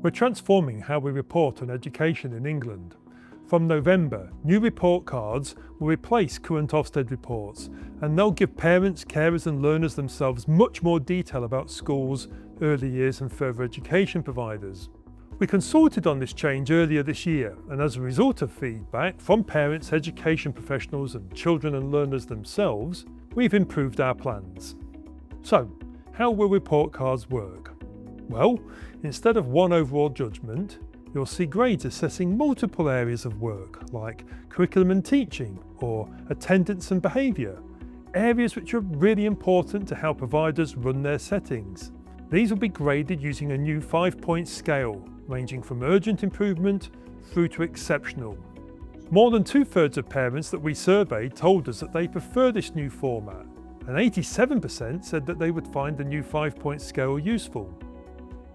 We're transforming how we report on education in England. From November, new report cards will replace current Ofsted reports, and they'll give parents, carers and learners themselves much more detail about schools, early years and further education providers. We consulted on this change earlier this year, and as a result of feedback from parents, education professionals and children and learners themselves, we've improved our plans. So, how will report cards work? Well, instead of one overall judgment, you'll see grades assessing multiple areas of work like curriculum and teaching or attendance and behaviour, areas which are really important to how providers run their settings. These will be graded using a new 5-point scale ranging from urgent improvement through to exceptional. More than 2/3 of parents that we surveyed told us that they prefer this new format, and 87% said that they would find the new 5-point scale useful.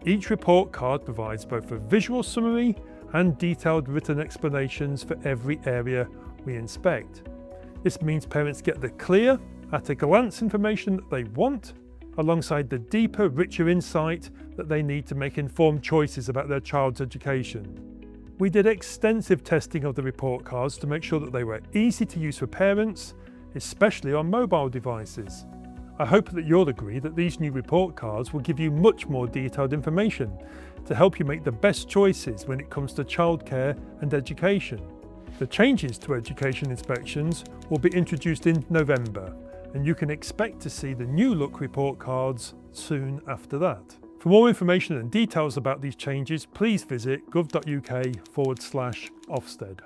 Each report card provides both a visual summary and detailed written explanations for every area we inspect. This means parents get the clear, at-a-glance information that they want, alongside the deeper, richer insight that they need to make informed choices about their child's education. We did extensive testing of the report cards to make sure that they were easy to use for parents, especially on mobile devices. I hope that you'll agree that these new report cards will give you much more detailed information to help you make the best choices when it comes to childcare and education. The changes to education inspections will be introduced in November, and you can expect to see the new look report cards soon after that. For more information and details about these changes, please visit gov.uk/Ofsted.